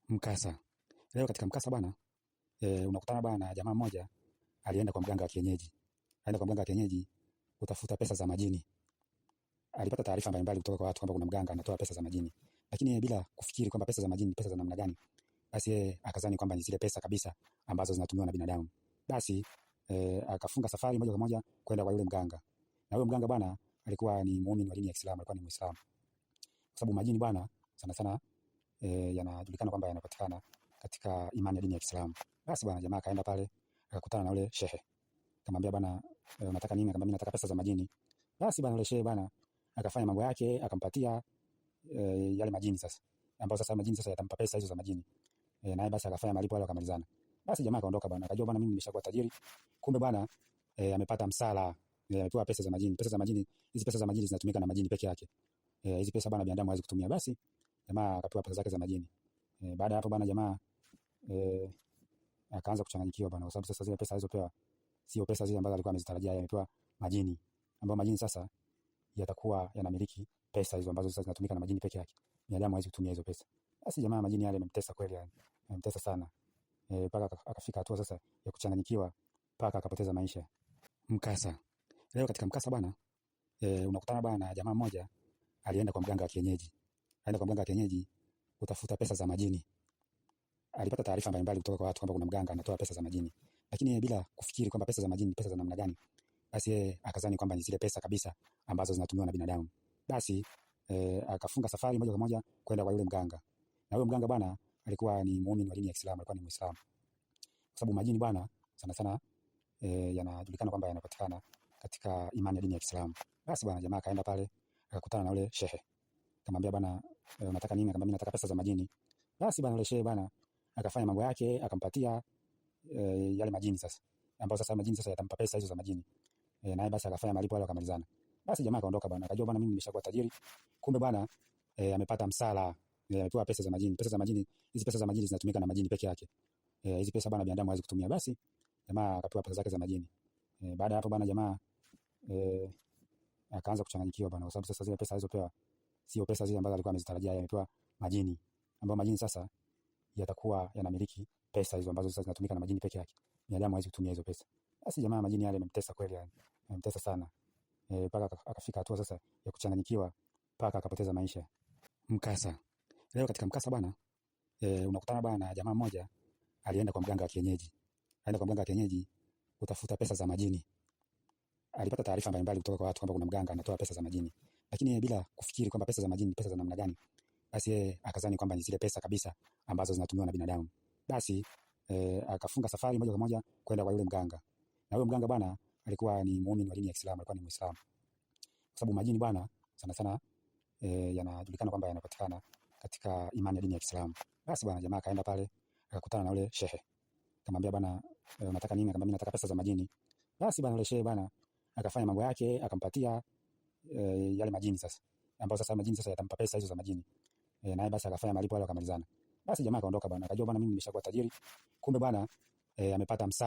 Mkasa. Leo katika mkasa bwana, unakutana bwana jamaa mmoja alienda kwa mganga wa kienyeji. Alienda kwa mganga wa kienyeji kutafuta pesa za majini. Alipata taarifa mbalimbali kutoka kwa watu kwamba kuna mganga anatoa pesa za majini. Lakini yeye bila kufikiri kwamba pesa za majini, pesa za namna gani, basi yeye akazani kwamba ni zile pesa kabisa ambazo zinatumiwa na binadamu. Basi akafunga safari moja kwa moja kwenda kwa yule mganga. Na yule mganga bwana alikuwa ni muumini wa dini ya Kiislamu, alikuwa ni Muislamu. Kwa sababu majini bwana sana sana yanajulikana kwamba yanapatikana katika imani ya dini ya Kiislamu. Basi bwana jamaa akaenda pale akakutana na yule shehe. Akamwambia bwana, unataka nini? Akamwambia mimi nataka pesa za majini. Basi bwana yule shehe bwana akafanya mambo yake, akampatia yale majini sasa. Ambao sasa majini sasa yatampa pesa hizo za majini. Naye basi akafanya malipo yale akamalizana. Basi jamaa akaondoka bwana. Akajua bwana mimi nimeshakuwa tajiri. Kumbe bwana amepata msala. Amepewa pesa za majini. Pesa za majini, hizi pesa za majini zinatumika na majini peke yake. Hizi pesa bwana binadamu hawezi kutumia. Basi jamaa akapewa pesa zake za majini. Baada ya hapo bwana jamaa akaanza kuchanganyikiwa bwana, kwa sababu sasa zile pesa alizopewa sio pesa zile ambazo alikuwa amezitarajia. Amepewa majini, ambao majini sasa yatakuwa yanamiliki pesa hizo ambazo sasa zinatumika na majini peke yake. Binadamu hawezi kutumia hizo pesa. Basi jamaa majini yale yamemtesa kweli, yani yamemtesa sana, mpaka akafika hatua sasa ya kuchanganyikiwa mpaka akapoteza maisha. Mkasa. Leo katika mkasa bwana, unakutana bwana jamaa mmoja alienda kwa mganga wa kienyeji. Alienda kwa mganga wa kienyeji kutafuta pesa za majini. Alipata taarifa mbalimbali kutoka kwa watu kwamba kuna mganga anatoa pesa za majini. Lakini yeye bila kufikiri kwamba pesa za majini, pesa za namna gani, basi yeye akazani kwamba ni zile pesa kabisa ambazo zinatumiwa na binadamu. Basi akafunga safari moja kwa moja kwenda kwa yule mganga. Na yule mganga bwana alikuwa ni muumini wa dini ya Kiislamu, alikuwa ni Muislamu. Kwa sababu majini bwana sana sana yanajulikana kwamba yanapatikana katika imani ya dini ya Kiislamu. Basi bwana jamaa akaenda pale akakutana na yule shehe. Akamwambia bwana, unataka nini? Akamwambia mimi nataka pesa za majini. Basi bwana yule shehe bwana akafanya mambo yake, akampatia yale majini sasa. Ambao sasa majini sasa yatampa pesa hizo za majini. Naye basi akafanya malipo yale akamalizana. Basi jamaa akaondoka bwana. Akajua bwana mimi nimeshakuwa tajiri. Kumbe bwana amepata msala. Amepewa pesa za majini. Pesa za majini, hizi pesa za majini zinatumika na majini peke yake. Hizi pesa bwana binadamu hawezi kutumia. Basi jamaa akapewa pesa zake za majini. Baada ya hapo bwana jamaa akaanza kuchanganyikiwa bwana, kwa sababu sasa zile pesa alizopewa sio pesa zile ambazo alikuwa amezitarajia. Amepewa majini, ambao majini sasa yatakuwa yanamiliki pesa hizo ambazo sasa zinatumika na majini peke yake. Binadamu hawezi kutumia hizo pesa. Basi jamaa majini yale yamemtesa kweli, yani yamemtesa sana, mpaka akafika hatua sasa ya kuchanganyikiwa mpaka akapoteza maisha. Mkasa. Leo katika mkasa bwana, unakutana bwana jamaa mmoja alienda kwa mganga wa kienyeji. Alienda kwa mganga wa kienyeji kutafuta pesa za majini. Alipata taarifa mbalimbali kutoka kwa watu kwamba kuna mganga anatoa pesa za majini. Lakini yeye bila kufikiri kwamba pesa za majini, pesa za namna gani, basi yeye akazani kwamba ni zile pesa kabisa ambazo zinatumiwa na binadamu. Basi akafunga safari moja kwa moja kwenda kwa yule mganga. Na yule mganga bwana alikuwa ni muumini wa dini ya Kiislamu, alikuwa ni Muislamu. Kwa sababu majini bwana sana sana yanajulikana kwamba yanapatikana katika imani ya dini ya Kiislamu. Basi bwana jamaa akaenda pale akakutana na yule shehe. Akamwambia bwana, unataka nini? Akamwambia mimi nataka pesa za majini. Basi bwana yule shehe bwana akafanya mambo yake, akampatia yale majini sasa. Ambao sasa majini sasa yatampa pesa hizo za majini. Naye basi akafanya malipo yale akamalizana. Basi jamaa akaondoka bwana. Akajua bwana mimi nimeshakuwa tajiri. Kumbe bwana amepata msala.